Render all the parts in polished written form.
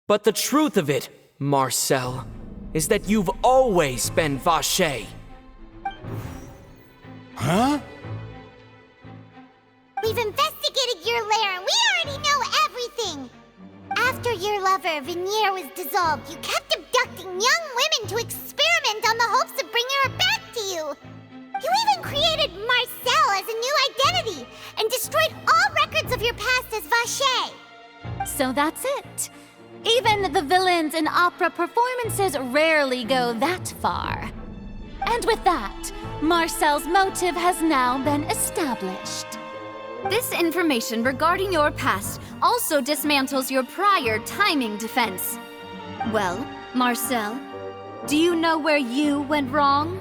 But the truth of it, Marcel, is that you've always been Vacher. Huh? We've investigated your lair and we already know everything! After your lover, Vignier, was dissolved, you kept abducting young women to experiment on the hopes of bringing her back to you! You even created Marcel as a new identity and destroyed all records of your past as Vacher! So that's it. Even the villains in opera performances rarely go that far. And with that, Marcel's motive has now been established. This information regarding your past also dismantles your prior timing defense. Well, Marcel, do you know where you went wrong?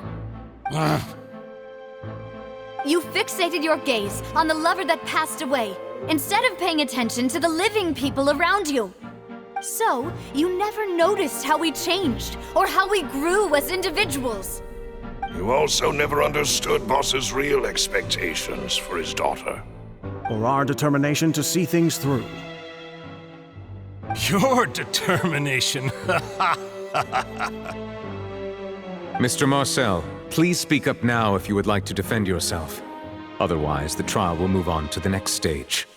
You fixated your gaze on the lover that passed away, instead of paying attention to the living people around you. So, you never noticed how we changed, or how we grew as individuals. You also never understood Boss's real expectations for his daughter. Or our determination to see things through. Your determination. Mr. Marcel, please speak up now if you would like to defend yourself. Otherwise, the trial will move on to the next stage.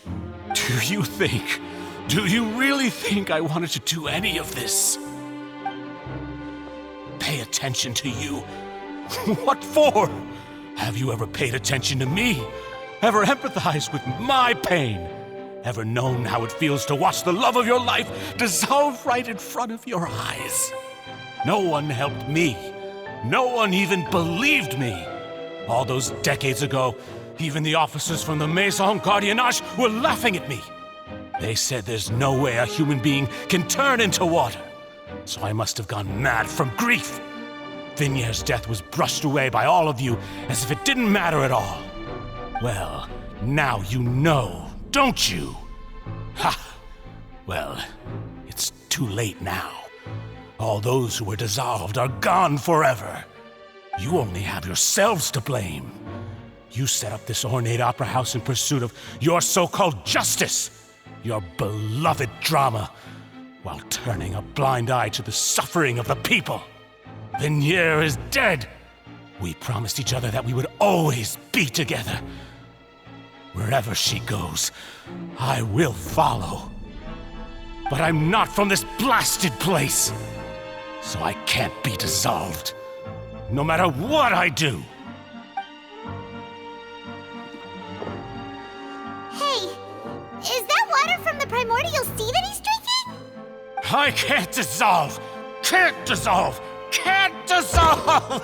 Do you really think I wanted to do any of this? Pay attention to you? What for? Have you ever paid attention to me? Ever empathized with my pain? Ever known how it feels to watch the love of your life dissolve right in front of your eyes? No one helped me. No one even believed me. All those decades ago, even the officers from the Maison Gardiennage were laughing at me. They said there's no way a human being can turn into water. So I must have gone mad from grief. Vignier's death was brushed away by all of you as if it didn't matter at all. Well, now you know, don't you? Ha! Well, it's too late now. All those who were dissolved are gone forever. You only have yourselves to blame. You set up this ornate opera house in pursuit of your so-called justice, your beloved drama, while turning a blind eye to the suffering of the people. Vignier is dead. We promised each other that we would always be together. Wherever she goes, I will follow. But I'm not from this blasted place, so I can't be dissolved, no matter what I do. Hey, is that water from the primordial sea that he's drinking? I can't dissolve! Can't dissolve! Can't dissolve!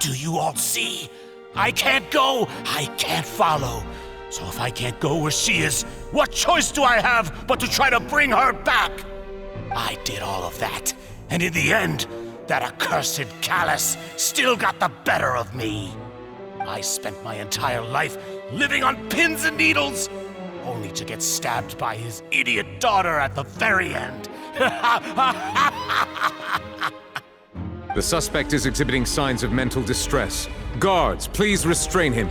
Do you all see? I can't go, I can't follow. So if I can't go where she is, what choice do I have but to try to bring her back? I did all of that, and in the end, that accursed Callus still got the better of me. I spent my entire life living on pins and needles, only to get stabbed by his idiot daughter at the very end. The suspect is exhibiting signs of mental distress. Guards, please restrain him.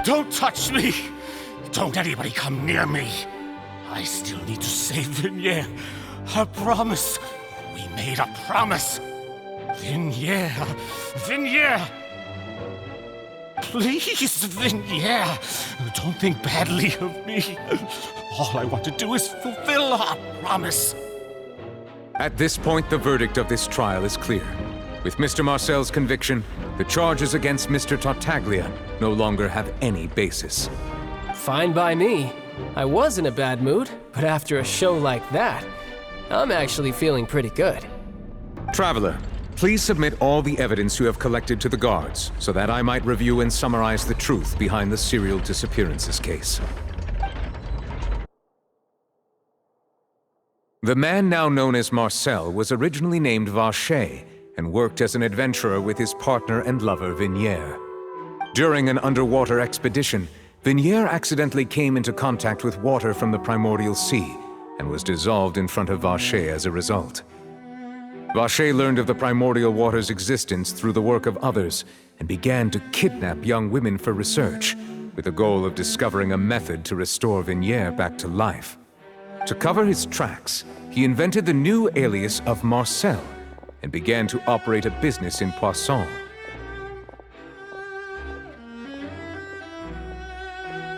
Don't touch me! Don't anybody come near me! I still need to save Vignier. A promise. We made a promise. Vignier. Vignier! Please, Vignier, don't think badly of me. All I want to do is fulfill our promise. At this point, the verdict of this trial is clear. With Mr. Marcel's conviction, the charges against Mr. Tartaglia no longer have any basis. Fine by me. I was in a bad mood, but after a show like that, I'm actually feeling pretty good. Traveler, please submit all the evidence you have collected to the guards, so that I might review and summarize the truth behind the serial disappearances case. The man now known as Marcel was originally named Vacher and worked as an adventurer with his partner and lover Vignier. During an underwater expedition, Vignier accidentally came into contact with water from the primordial sea and was dissolved in front of Vacher as a result. Vacher learned of the primordial water's existence through the work of others and began to kidnap young women for research, with the goal of discovering a method to restore Vignier back to life. To cover his tracks, he invented the new alias of Marcel and began to operate a business in Poisson.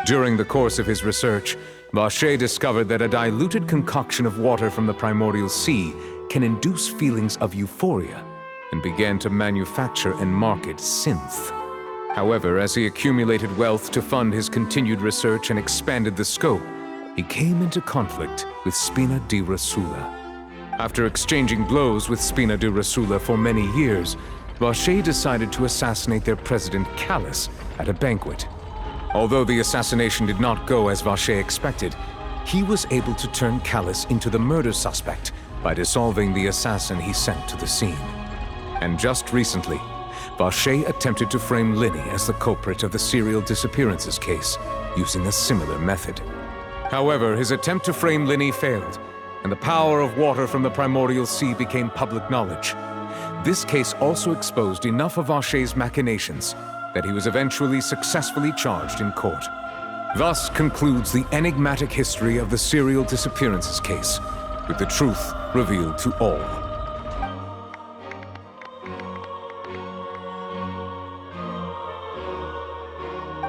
During the course of his research, Vacher discovered that a diluted concoction of water from the primordial sea can induce feelings of euphoria, and began to manufacture and market synth. However, as he accumulated wealth to fund his continued research and expanded the scope, he came into conflict with Spina di Rosula. After exchanging blows with Spina di Rosula for many years, Vacher decided to assassinate their president Callus at a banquet. Although the assassination did not go as Vacher expected, he was able to turn Callus into the murder suspect by dissolving the assassin he sent to the scene. And just recently, Vacher attempted to frame Linny as the culprit of the serial disappearances case, using a similar method. However, his attempt to frame Linny failed, and the power of water from the primordial sea became public knowledge. This case also exposed enough of Vacher's machinations that he was eventually successfully charged in court. Thus concludes the enigmatic history of the serial disappearances case, with the truth revealed to all.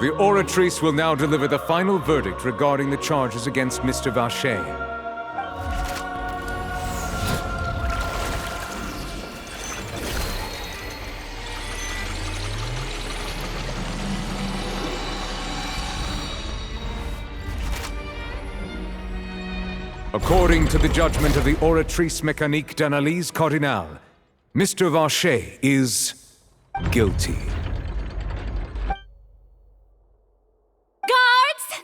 The Oratrice will now deliver the final verdict regarding the charges against Mr. Vacher. According to the judgment of the Oratrice Mécanique d'Analyse Cardinale, Mr. Vacher is guilty. Guards!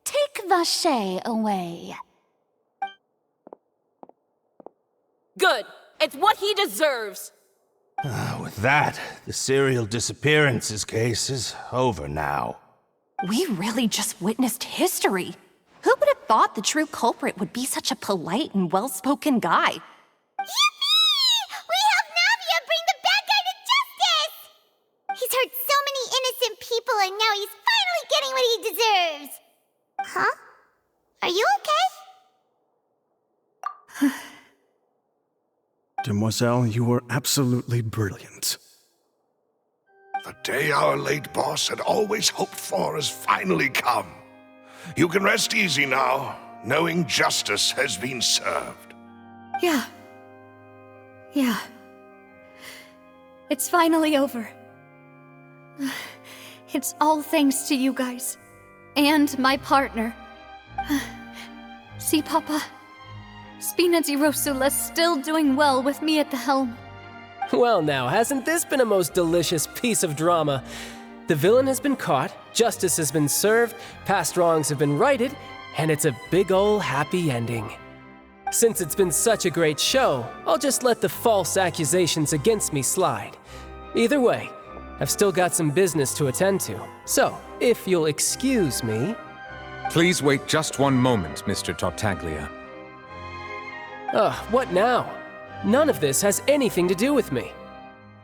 Take Vacher away. Good. It's what he deserves. With that, the serial disappearances case is over now. We really just witnessed history. Who would have thought the true culprit would be such a polite and well-spoken guy? Yippee! We helped Navia bring the bad guy to justice! He's hurt so many innocent people and now he's finally getting what he deserves! Huh? Are you okay? Demoiselle, you were absolutely brilliant. The day our late boss had always hoped for has finally come. You can rest easy now, knowing justice has been served. Yeah. It's finally over. It's all thanks to you guys. And my partner. See, Papa? Spina di Rosula's still doing well with me at the helm. Well now, hasn't this been a most delicious piece of drama? The villain has been caught, justice has been served, past wrongs have been righted, and it's a big ol' happy ending. Since it's been such a great show, I'll just let the false accusations against me slide. Either way, I've still got some business to attend to, so if you'll excuse me... Please wait just one moment, Mr. Tartaglia. What now? None of this has anything to do with me.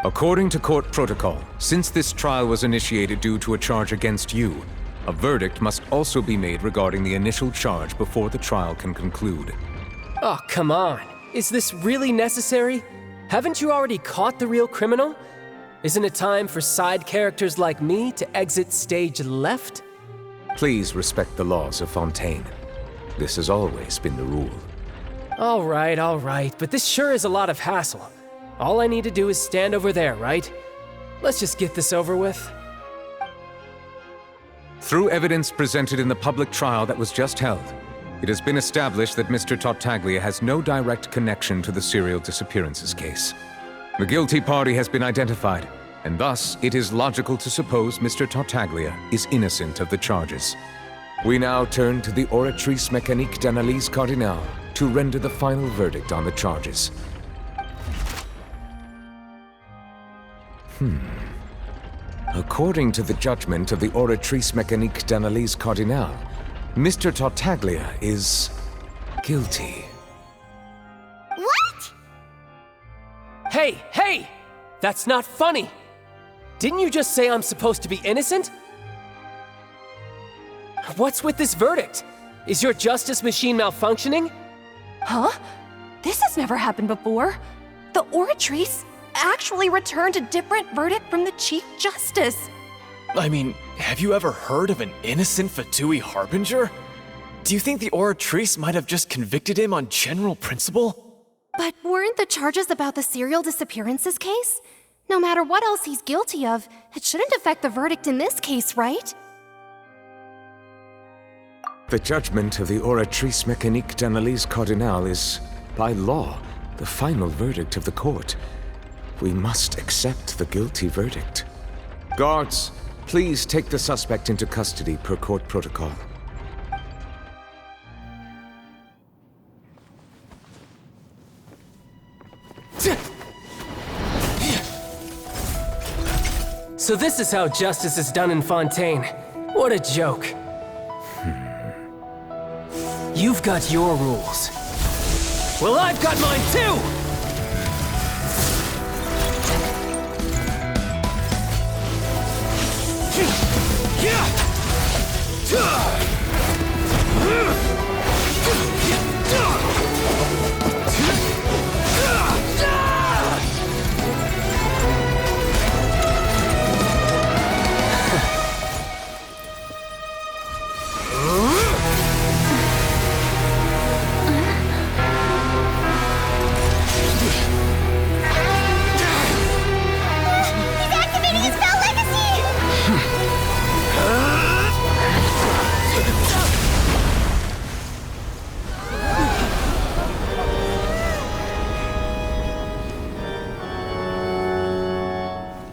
According to court protocol, since this trial was initiated due to a charge against you, a verdict must also be made regarding the initial charge before the trial can conclude. Oh, come on. Is this really necessary? Haven't you already caught the real criminal? Isn't it time for side characters like me to exit stage left? Please respect the laws of Fontaine. This has always been the rule. All right, but this sure is a lot of hassle. All I need to do is stand over there, right? Let's just get this over with. Through evidence presented in the public trial that was just held, it has been established that Mr. Tartaglia has no direct connection to the serial disappearances case. The guilty party has been identified, and thus it is logical to suppose Mr. Tartaglia is innocent of the charges. We now turn to the Oratrice Mécanique d'Analyse Cardinale to render the final verdict on the charges. According to the judgment of the Oratrice Mécanique d'Analyse Cardinale, Mr. Tartaglia is guilty. What? Hey! That's not funny! Didn't you just say I'm supposed to be innocent? What's with this verdict? Is your justice machine malfunctioning? Huh? This has never happened before. The Oratrice actually returned a different verdict from the Chief Justice. I mean, have you ever heard of an innocent Fatui Harbinger? Do you think the Oratrice might have just convicted him on general principle? But weren't the charges about the serial disappearances case? No matter what else he's guilty of, it shouldn't affect the verdict in this case, right? The judgment of the Oratrice Mécanique d'Analyse Cardinal is, by law, the final verdict of the court. We must accept the guilty verdict. Guards, please take the suspect into custody per court protocol. So this is how justice is done in Fontaine. What a joke. You've got your rules. Well, I've got mine too!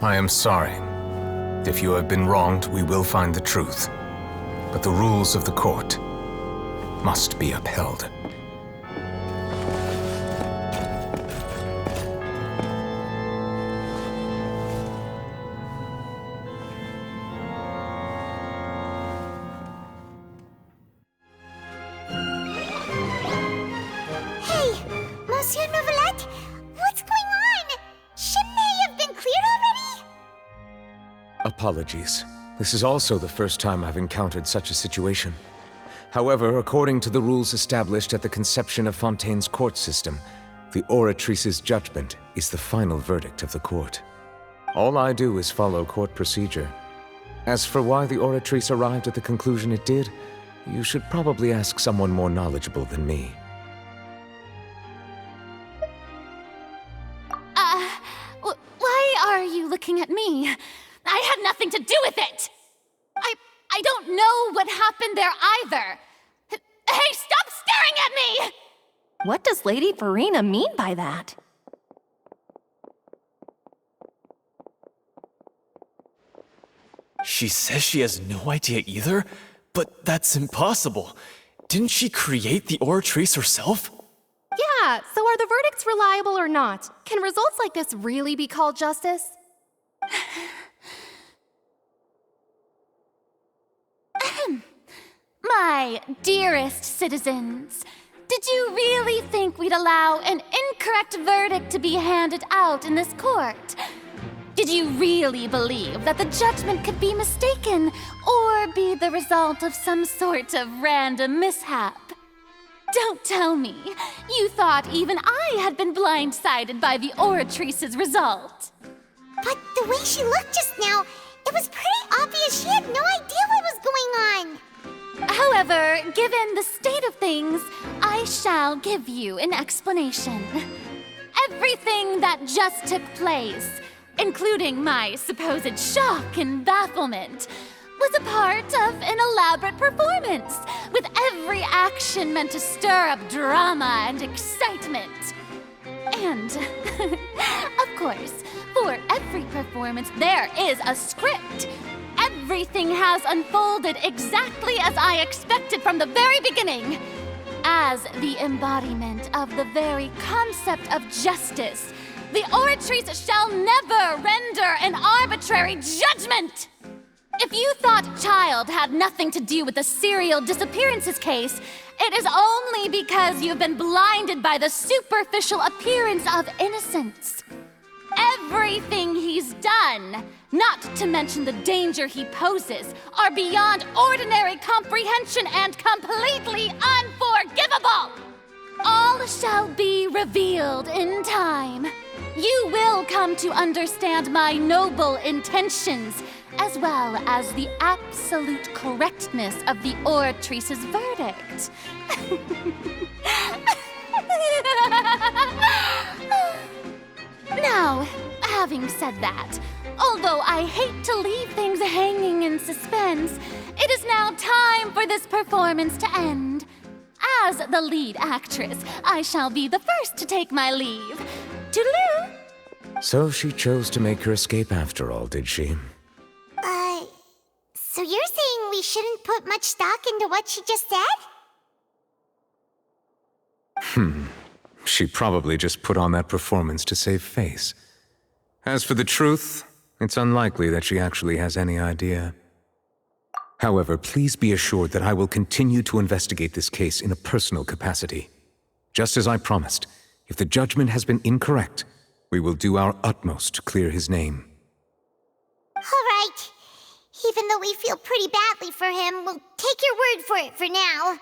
I am sorry. If you have been wronged, we will find the truth. But the rules of the court must be upheld. Hey, Monsieur Novelette, what's going on? Shouldn't they have been cleared already? Apologies. This is also the first time I've encountered such a situation. However, according to the rules established at the conception of Fontaine's court system, the Oratrice's judgment is the final verdict of the court. All I do is follow court procedure. As for why the Oratrice arrived at the conclusion it did, you should probably ask someone more knowledgeable than me. Why are you looking at me? I had nothing to do with it! I don't know what happened there either! Hey, stop staring at me! What does Lady Farina mean by that? She says she has no idea either, but that's impossible. Didn't she create the Oratrice herself? Yeah, so are the verdicts reliable or not? Can results like this really be called justice? My dearest citizens, did you really think we'd allow an incorrect verdict to be handed out in this court? Did you really believe that the judgment could be mistaken or be the result of some sort of random mishap? Don't tell me you thought even I had been blindsided by the Oratrice's result. But the way she looked just now, it was pretty obvious she had no idea what was going on. However, given the state of things, I shall give you an explanation. Everything that just took place, including my supposed shock and bafflement, was a part of an elaborate performance, with every action meant to stir up drama and excitement. And, of course, for every performance, there is a script. Everything has unfolded exactly as I expected from the very beginning. As the embodiment of the very concept of justice, the Oratrice shall never render an arbitrary judgment! If you thought Child had nothing to do with the serial disappearances case, it is only because you've been blinded by the superficial appearance of innocence. Everything he's done not to mention the danger he poses, are beyond ordinary comprehension and completely unforgivable! All shall be revealed in time. You will come to understand my noble intentions, as well as the absolute correctness of the Oratrice's verdict. Now, having said that, although I hate to leave things hanging in suspense, it is now time for this performance to end. As the lead actress, I shall be the first to take my leave. Toodaloo! So she chose to make her escape after all, did she? So you're saying we shouldn't put much stock into what she just said? She probably just put on that performance to save face. As for the truth, it's unlikely that she actually has any idea. However, please be assured that I will continue to investigate this case in a personal capacity. Just as I promised, if the judgment has been incorrect, we will do our utmost to clear his name. All right. Even though we feel pretty badly for him, we'll take your word for it for now.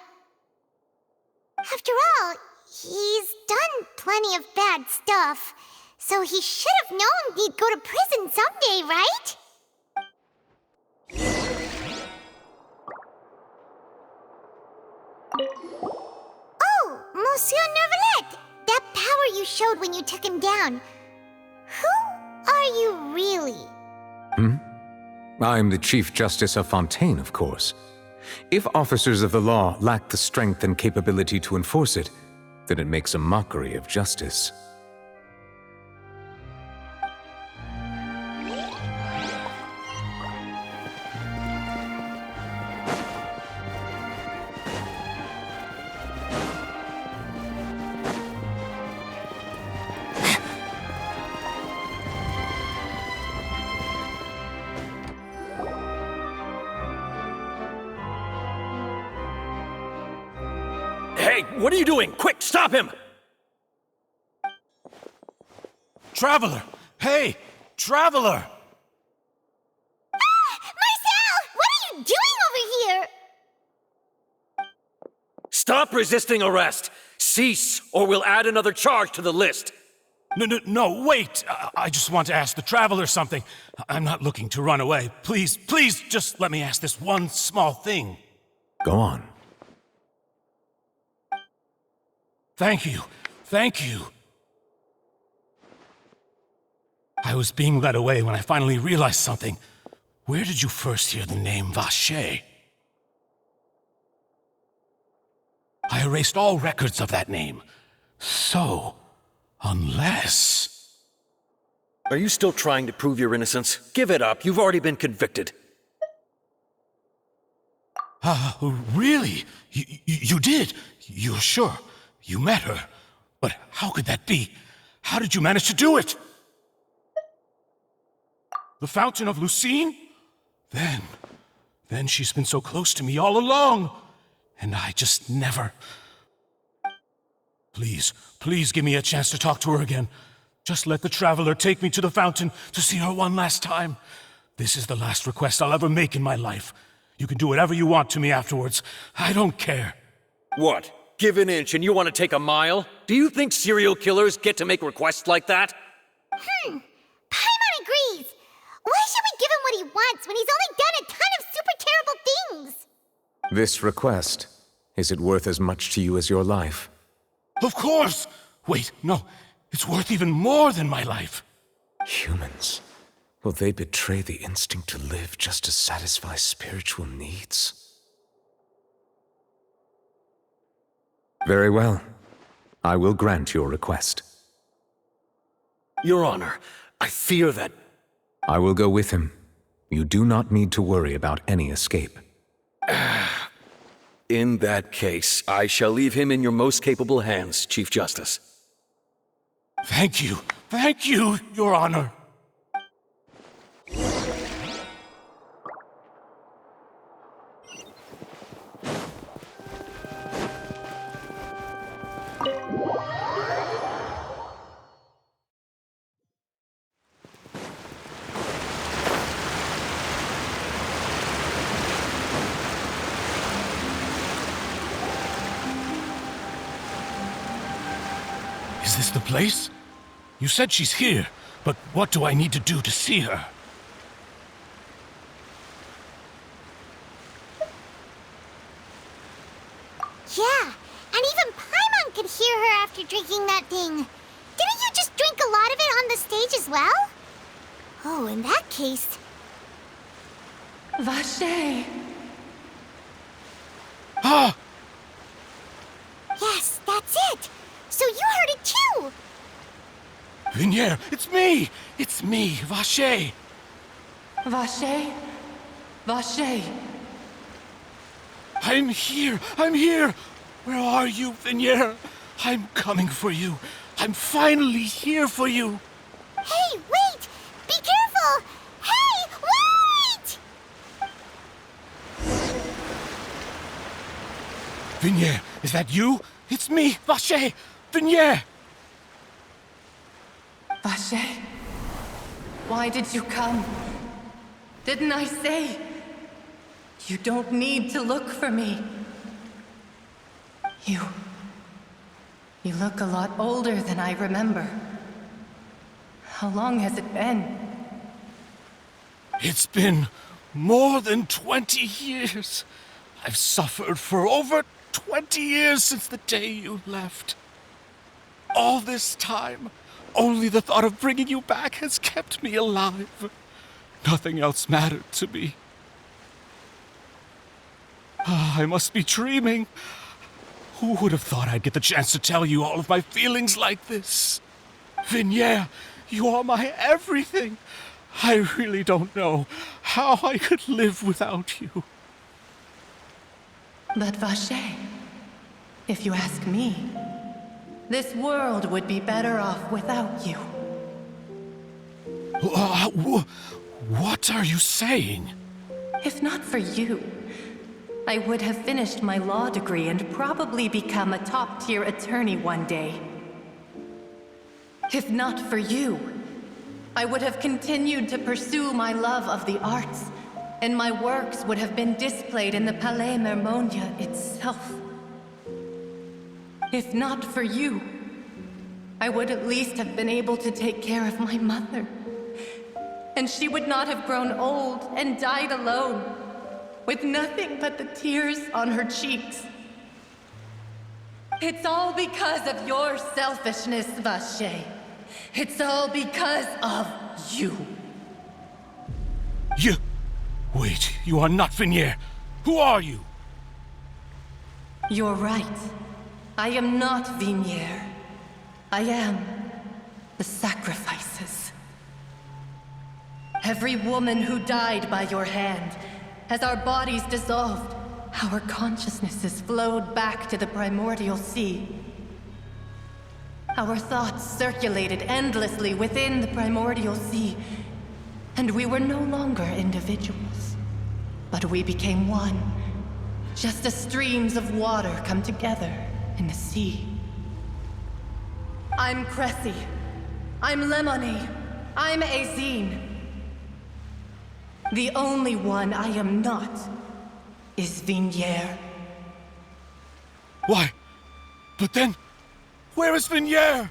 After all, he's done plenty of bad stuff, so he should have known he'd go to prison someday, right? Oh, Monsieur Neuvillette! That power you showed when you took him down. Who are you really? I'm the Chief Justice of Fontaine, of course. If officers of the law lack the strength and capability to enforce it, then it makes a mockery of justice. Hey, what are you doing? Quick, stop him! Traveler! Hey! Traveler! Marcel! What are you doing over here? Stop resisting arrest! Cease, or we'll add another charge to the list! No, wait! I just want to ask the Traveler something. I'm not looking to run away. Please, just let me ask this one small thing. Go on. Thank you. I was being led away when I finally realized something. Where did you first hear the name Vacher? I erased all records of that name. So, unless... Are you still trying to prove your innocence? Give it up. You've already been convicted. Really? You did? You're sure? You met her. But how could that be? How did you manage to do it? The Fountain of Lucine? Then she's been so close to me all along. And I just never... Please give me a chance to talk to her again. Just let the Traveler take me to the fountain to see her one last time. This is the last request I'll ever make in my life. You can do whatever you want to me afterwards. I don't care. What? Give an inch and you want to take a mile? Do you think serial killers get to make requests like that? Paimon agrees. Why should we give him what he wants when he's only done a ton of super terrible things? This request, is it worth as much to you as your life? Of course! Wait, no. It's worth even more than my life. Humans. Will they betray the instinct to live just to satisfy spiritual needs? Very well. I will grant your request. Your Honor, I fear that... I will go with him. You do not need to worry about any escape. In that case, I shall leave him in your most capable hands, Chief Justice. Thank you, Your Honor. Is this the place? You said she's here, but what do I need to do to see her? Yeah, and even Paimon could hear her after drinking that thing. Didn't you just drink a lot of it on the stage as well? Oh, in that case... Vache! Ah! Yes, that's it! So you heard it too! Vinier, it's me! It's me, Vache! Vache? Vache! I'm here! I'm here! Where are you, Vinier? I'm coming for you. I'm finally here for you. Hey, wait! Be careful! Hey, wait! Vinier, is that you? It's me, Vache! Vinier! Vache? Why did you come? Didn't I say? You don't need to look for me. You look a lot older than I remember. How long has it been? It's been more than 20 years. I've suffered for over 20 years since the day you left. All this time, only the thought of bringing you back has kept me alive. Nothing else mattered to me. I must be dreaming. Who would have thought I'd get the chance to tell you all of my feelings like this? Vinier, you are my everything. I really don't know how I could live without you. But Vache, if you ask me, this world would be better off without you. What are you saying? If not for you, I would have finished my law degree and probably become a top-tier attorney one day. If not for you, I would have continued to pursue my love of the arts, and my works would have been displayed in the Palais Mermonia itself. If not for you, I would at least have been able to take care of my mother. And she would not have grown old and died alone, with nothing but the tears on her cheeks. It's all because of your selfishness, Vache. It's all because of you. You... Wait, you are not Vinier. Who are you? You're right. I am not Vinier. I am the sacrifices. Every woman who died by your hand, as our bodies dissolved, our consciousnesses flowed back to the primordial sea. Our thoughts circulated endlessly within the primordial sea, and we were no longer individuals, but we became one, just as streams of water come together in the sea. I'm Cressy. I'm Lemony. I'm Azine. The only one I am not is Vinier. Why? But then, where is Vinier?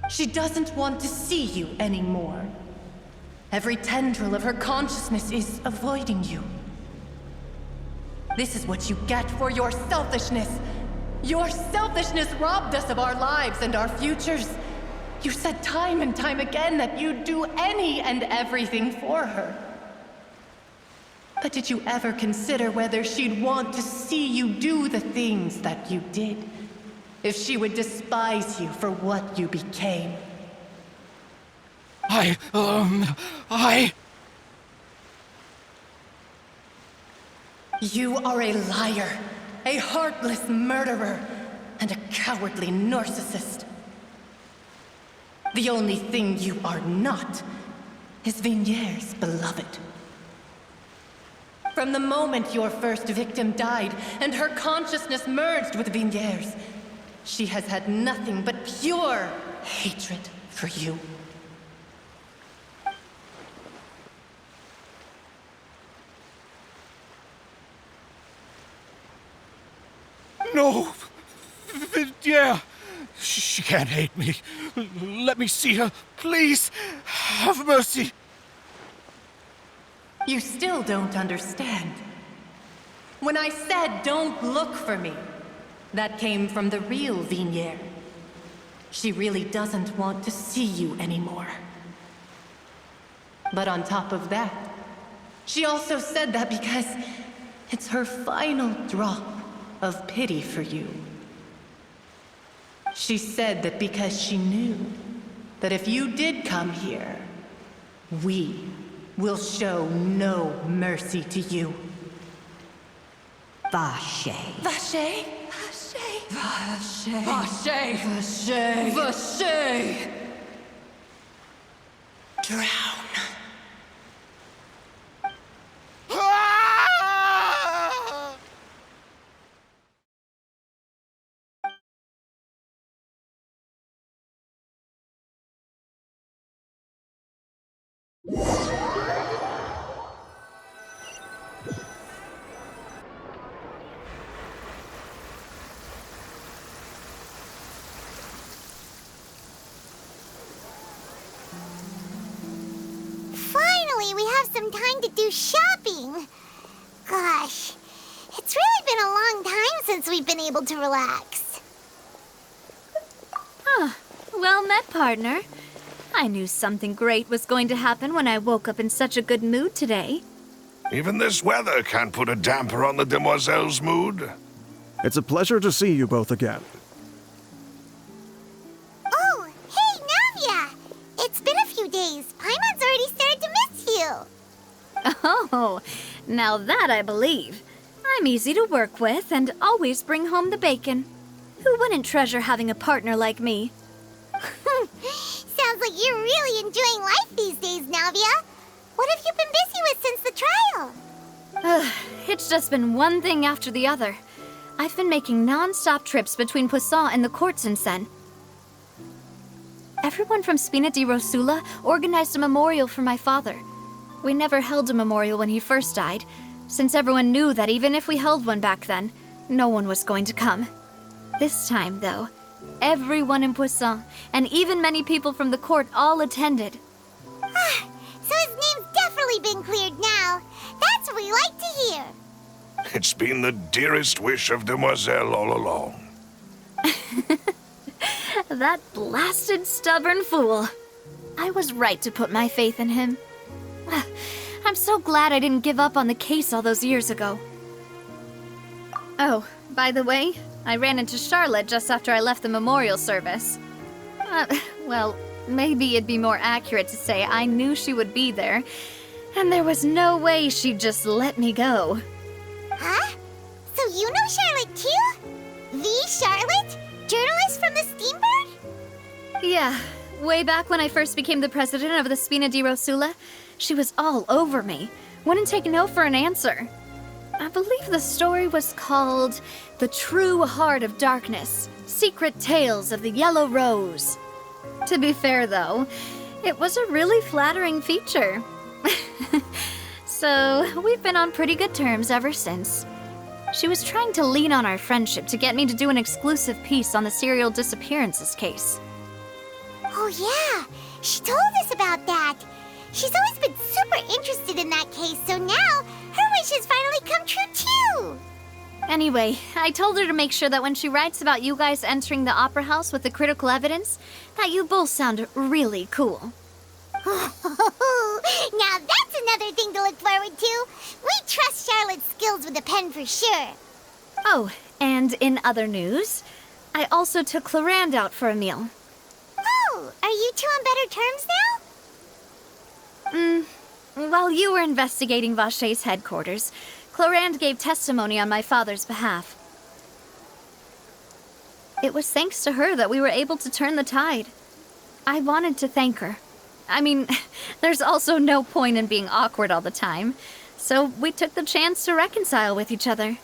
She doesn't want to see you anymore. Every tendril of her consciousness is avoiding you. This is what you get for your selfishness. Your selfishness robbed us of our lives and our futures. You said time and time again that you'd do any and everything for her. But did you ever consider whether she'd want to see you do the things that you did? If she would despise you for what you became? You are a liar, a heartless murderer, and a cowardly narcissist. The only thing you are not is Vinier's beloved. From the moment your first victim died and her consciousness merged with Vinier's, she has had nothing but pure hatred for you. No! Yeah. She can't hate me. Let me see her. Please. Have mercy. You still don't understand. When I said don't look for me, that came from the real Vignier. She really doesn't want to see you anymore. But on top of that, she also said that because it's her final drop of pity for you. She said that because she knew that if you did come here, we will show no mercy to you. Vache. Vache? Vache? Vache. Vache. Vache. Vache. Drown. Finally, we have some time to do shopping. Gosh, it's really been a long time since we've been able to relax. Ah, well met, partner. I knew something great was going to happen when I woke up in such a good mood today. Even this weather can't put a damper on the demoiselle's mood. It's a pleasure to see you both again. Oh, hey, Navia! It's been a few days. Paimon's already started to miss you. Oh, now that I believe. I'm easy to work with and always bring home the bacon. Who wouldn't treasure having a partner like me? Sounds like you're really enjoying life these days, Navia. What have you been busy with since the trial? It's just been one thing after the other. I've been making non-stop trips between Poisson and the courts in Sen. Everyone from Spina di Rosula organized a memorial for my father. We never held a memorial when he first died, since everyone knew that even if we held one back then, no one was going to come. This time, though, everyone in Poisson, and even many people from the court, all attended. So his name's definitely been cleared now. That's what we like to hear. It's been the dearest wish of Demoiselle all along. That blasted stubborn fool. I was right to put my faith in him. I'm so glad I didn't give up on the case all those years ago. Oh, by the way, I ran into Charlotte just after I left the memorial service. Well, maybe it'd be more accurate to say I knew she would be there, and there was no way she'd just let me go. Huh? So you know Charlotte too? The Charlotte? Journalist from the Steambird? Yeah, way back when I first became the president of the Spina di Rosula, she was all over me. Wouldn't take no for an answer. I believe the story was called The True Heart of Darkness, Secret Tales of the Yellow Rose. To be fair, though, it was a really flattering feature. So, we've been on pretty good terms ever since. She was trying to lean on our friendship to get me to do an exclusive piece on the serial disappearances case. Oh yeah, she told us about that. She's always been super interested in that case, so now her wish has finally come true too. Anyway, I told her to make sure that when she writes about you guys entering the opera house with the critical evidence, that you both sound really cool. Now that's another thing to look forward to. We trust Charlotte's skills with a pen for sure. Oh, and in other news, I also took Clarande out for a meal. Oh, are you two on better terms now? While you were investigating Vache's headquarters, Clarande gave testimony on my father's behalf. It was thanks to her that we were able to turn the tide. I wanted to thank her. I mean, there's also no point in being awkward all the time, so we took the chance to reconcile with each other.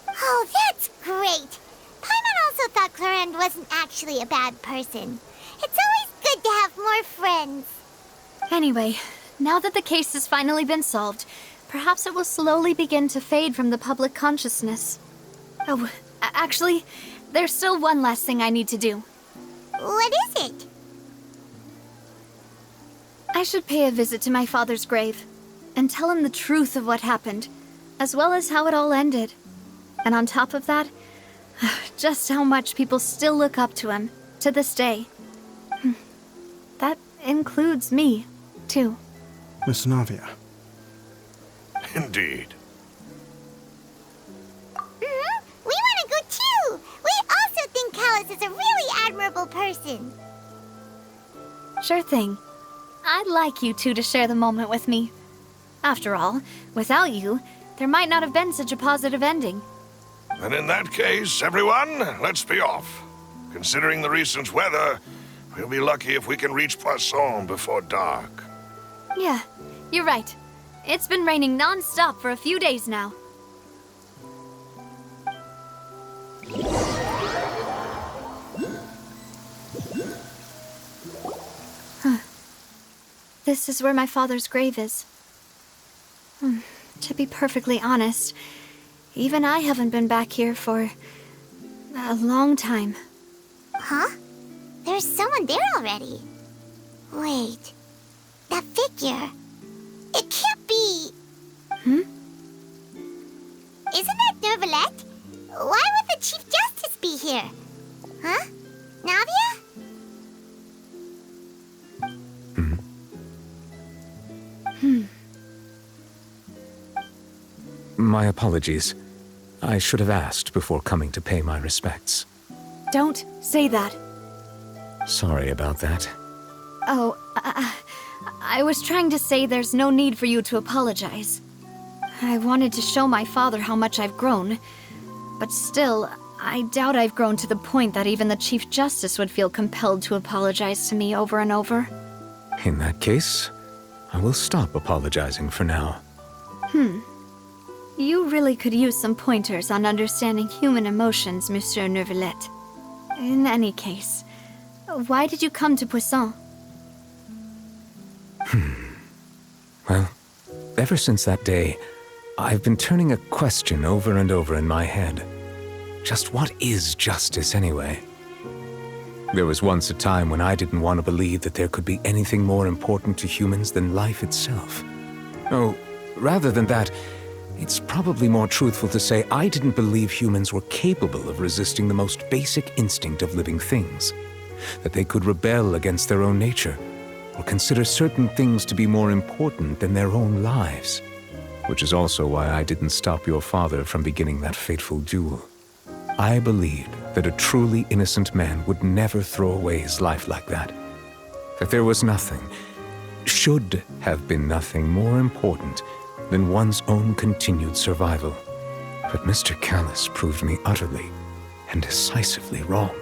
Oh, that's great. Paimon also thought Clarande wasn't actually a bad person. It's always good to have more friends. Anyway, now that the case has finally been solved, perhaps it will slowly begin to fade from the public consciousness. Oh, actually, there's still one last thing I need to do. What is it? I should pay a visit to my father's grave and tell him the truth of what happened, as well as how it all ended. And on top of that, just how much people still look up to him to this day. That includes me, too. Miss Navia. Indeed. We want to go too! We also think Callus is a really admirable person. Sure thing. I'd like you two to share the moment with me. After all, without you, there might not have been such a positive ending. And in that case, everyone, let's be off. Considering the recent weather, we'll be lucky if we can reach Poisson before dark. Yeah, you're right. It's been raining non-stop for a few days now. This is where my father's grave is. To be perfectly honest, even I haven't been back here for a long time. Huh? There's someone there already. Wait. That figure. It can't be... Isn't that Neuvillette? Why would the Chief Justice be here? Huh? Navia? My apologies. I should have asked before coming to pay my respects. Don't say that. Sorry about that. Oh, I was trying to say there's no need for you to apologize. I wanted to show my father how much I've grown, but still, I doubt I've grown to the point that even the Chief Justice would feel compelled to apologize to me over and over. In that case, I will stop apologizing for now. You really could use some pointers on understanding human emotions, Monsieur Neuvillette. In any case, why did you come to Poisson? Well, ever since that day, I've been turning a question over and over in my head. Just what is justice, anyway? There was once a time when I didn't want to believe that there could be anything more important to humans than life itself. Oh, rather than that, it's probably more truthful to say I didn't believe humans were capable of resisting the most basic instinct of living things. That they could rebel against their own nature, or consider certain things to be more important than their own lives. Which is also why I didn't stop your father from beginning that fateful duel. I believed that a truly innocent man would never throw away his life like that. That there was nothing, should have been nothing more important than one's own continued survival. But Mr. Callus proved me utterly and decisively wrong.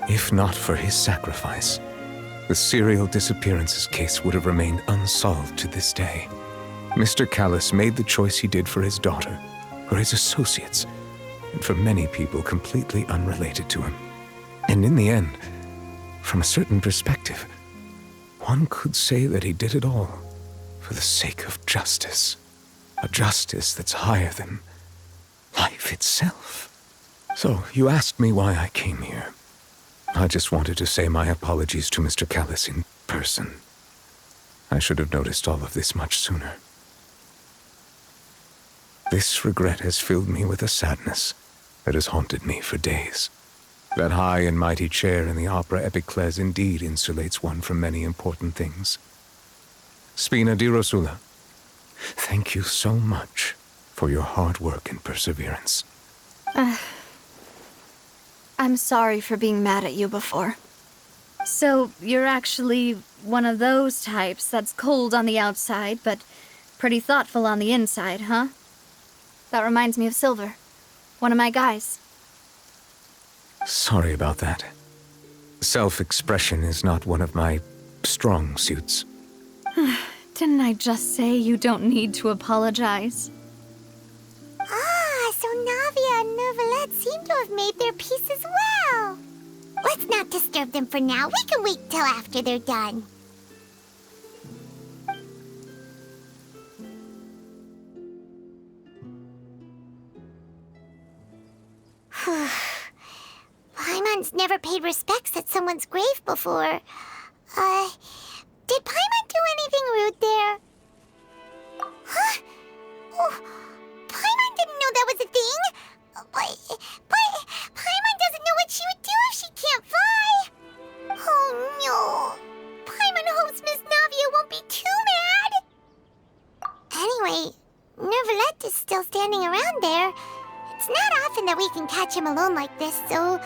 If not for his sacrifice, the serial disappearances case would have remained unsolved to this day. Mr. Callus made the choice he did for his daughter, for his associates, and for many people completely unrelated to him. And in the end, from a certain perspective, one could say that he did it all for the sake of justice. A justice that's higher than life itself. So, you asked me why I came here. I just wanted to say my apologies to Mr. Callus in person. I should have noticed all of this much sooner. This regret has filled me with a sadness that has haunted me for days. That high and mighty chair in the Opera Epiclese indeed insulates one from many important things. Spina di Rosula, thank you so much for your hard work and perseverance. I'm sorry for being mad at you before. So, you're actually one of those types that's cold on the outside, but pretty thoughtful on the inside, huh? That reminds me of Silver, one of my guys. Sorry about that. Self-expression is not one of my strong suits. Didn't I just say you don't need to apologize? Ah, so Navia and Neuvillette seem to have made their peace as well. Let's not disturb them for now. We can wait till after they're done. never paid respects at someone's grave before. Did Paimon do anything rude there? Huh? Oh, Paimon didn't know that was a thing. But Paimon doesn't know what she would do if she can't fly. Oh no. Paimon hopes Miss Navia won't be too mad. Anyway, Nervalette is still standing around there. It's not often that we can catch him alone like this, so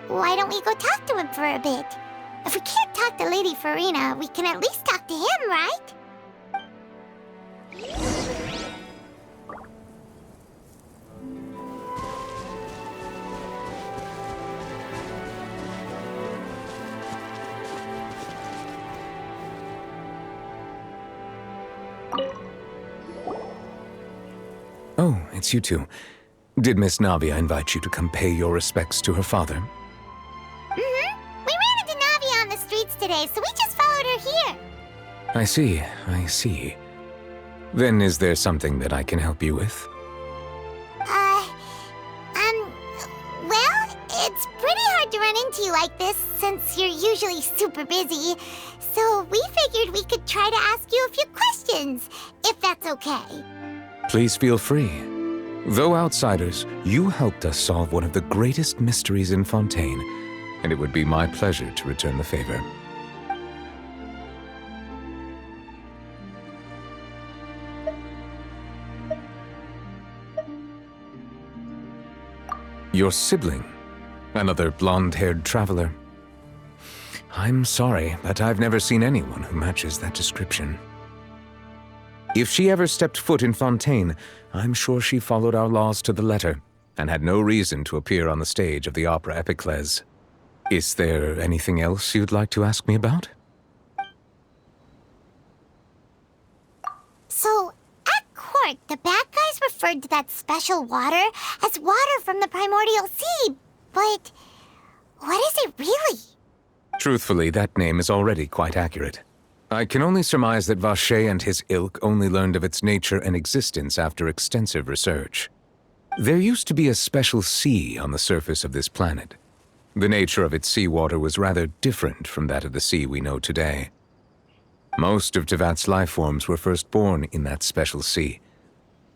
why don't we go talk to him for a bit? If we can't talk to Lady Farina, we can at least talk to him, right? Oh, it's you two. Did Miss Navia invite you to come pay your respects to her father? Mm-hmm. We ran into Navia on the streets today, so we just followed her here. I see. Then is there something that I can help you with? Well, it's pretty hard to run into you like this, since you're usually super busy. So we figured we could try to ask you a few questions, if that's okay. Please feel free. Though outsiders, you helped us solve one of the greatest mysteries in Fontaine, and it would be my pleasure to return the favor. Your sibling, another blonde-haired traveler. I'm sorry, but I've never seen anyone who matches that description. If she ever stepped foot in Fontaine, I'm sure she followed our laws to the letter, and had no reason to appear on the stage of the opera Epiclese. Is there anything else you'd like to ask me about? So, at court, the bad guys referred to that special water as water from the primordial sea, but what is it really? Truthfully, that name is already quite accurate. I can only surmise that Vacher and his ilk only learned of its nature and existence after extensive research. There used to be a special sea on the surface of this planet. The nature of its seawater was rather different from that of the sea we know today. Most of Tevat's life forms were first born in that special sea.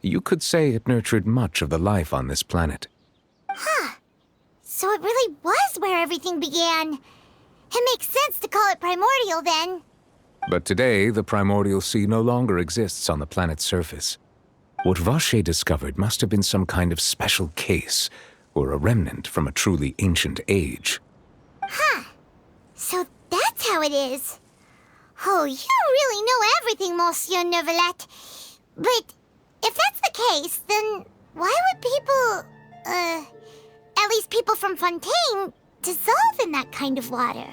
You could say it nurtured much of the life on this planet. Huh. So it really was where everything began. It makes sense to call it primordial then. But today, the primordial sea no longer exists on the planet's surface. What Vacher discovered must have been some kind of special case, or a remnant from a truly ancient age. Huh. So that's how it is. Oh, you really know everything, Monsieur Nervalette. But if that's the case, then why would people, at least people from Fontaine, dissolve in that kind of water?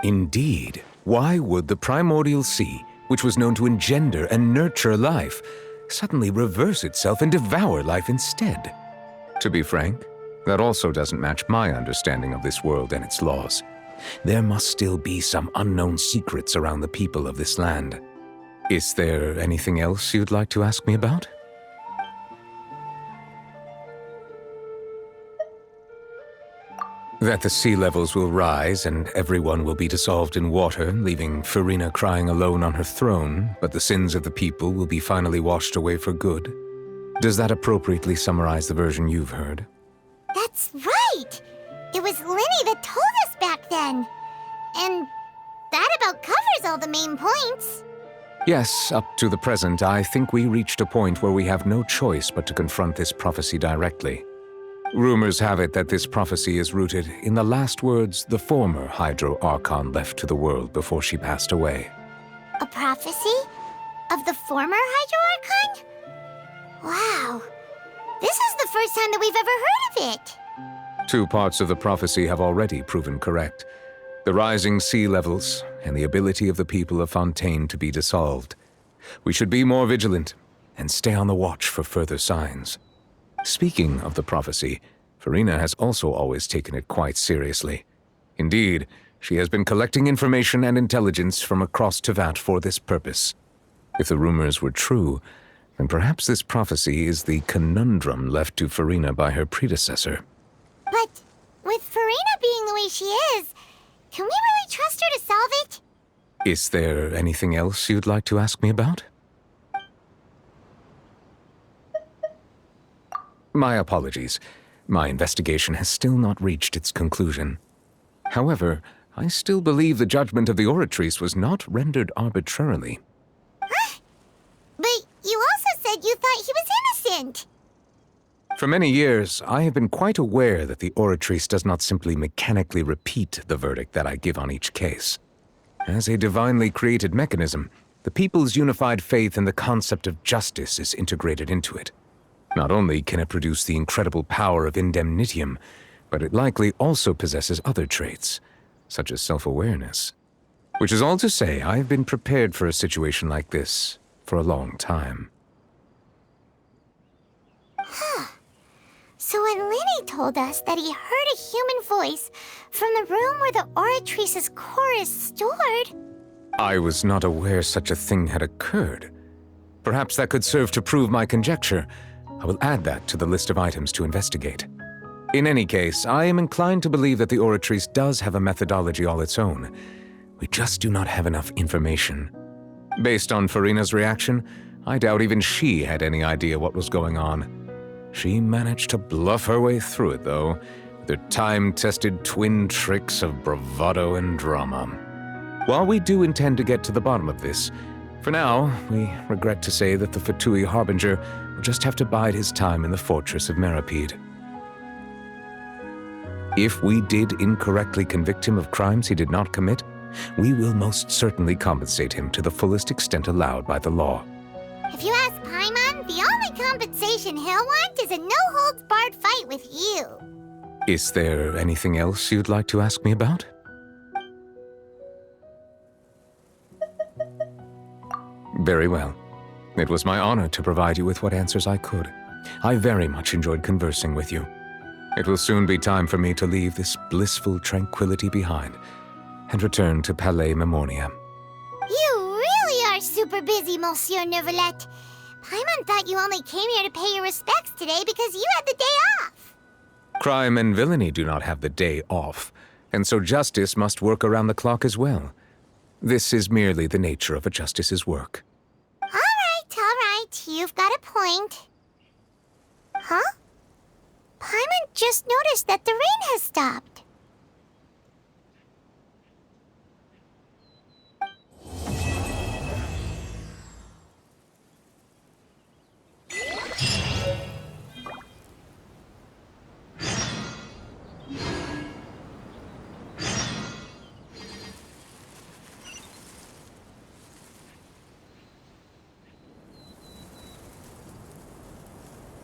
Indeed. Why would the primordial sea, which was known to engender and nurture life, suddenly reverse itself and devour life instead? To be frank, that also doesn't match my understanding of this world and its laws. There must still be some unknown secrets around the people of this land. Is there anything else you'd like to ask me about? That the sea levels will rise and everyone will be dissolved in water, leaving Farina crying alone on her throne, but the sins of the people will be finally washed away for good. Does that appropriately summarize the version you've heard? That's right! It was Linny that told us back then. And that about covers all the main points. Yes, up to the present, I think we reached a point where we have no choice but to confront this prophecy directly. Rumors have it that this prophecy is rooted in the last words the former Hydro Archon left to the world before she passed away. A prophecy? Of the former Hydro Archon? Wow. This is the first time that we've ever heard of it. 2 parts of the prophecy have already proven correct. The rising sea levels and the ability of the people of Fontaine to be dissolved. We should be more vigilant and stay on the watch for further signs. Speaking of the prophecy, Farina has also always taken it quite seriously. Indeed, she has been collecting information and intelligence from across Tevat for this purpose. If the rumors were true, then perhaps this prophecy is the conundrum left to Farina by her predecessor. But with Farina being the way way she is, can we really trust her to solve it? Is there anything else you'd like to ask me about? My apologies. My investigation has still not reached its conclusion. However, I still believe the judgment of the Oratrice was not rendered arbitrarily. Huh? But you also said you thought he was innocent! For many years, I have been quite aware that the Oratrice does not simply mechanically repeat the verdict that I give on each case. As a divinely created mechanism, the people's unified faith in the concept of justice is integrated into it. Not only can it produce the incredible power of indemnitium, but it likely also possesses other traits, such as self-awareness. Which is all to say, I've been prepared for a situation like this for a long time. Huh. So when Lenny told us that he heard a human voice from the room where the Oratrice's core is stored... I was not aware such a thing had occurred. Perhaps that could serve to prove my conjecture. I will add that to the list of items to investigate. In any case, I am inclined to believe that the Oratrice does have a methodology all its own. We just do not have enough information. Based on Farina's reaction, I doubt even she had any idea what was going on. She managed to bluff her way through it, though, with her time-tested twin tricks of bravado and drama. While we do intend to get to the bottom of this, for now, we regret to say that the Fatui Harbinger will just have to bide his time in the fortress of Meripede. If we did incorrectly convict him of crimes he did not commit, we will most certainly compensate him to the fullest extent allowed by the law. If you ask Paimon, the only compensation he'll want is a no-holds-barred fight with you. Is there anything else you'd like to ask me about? Very well. It was my honor to provide you with what answers I could. I very much enjoyed conversing with you. It will soon be time for me to leave this blissful tranquility behind and return to Palais Memoria. You really are super busy, Monsieur Neuvillette. Paimon thought you only came here to pay your respects today because you had the day off. Crime and villainy do not have the day off, and so justice must work around the clock as well. This is merely the nature of a justice's work. All right. You've got a point. Huh? Paimon just noticed that the rain has stopped.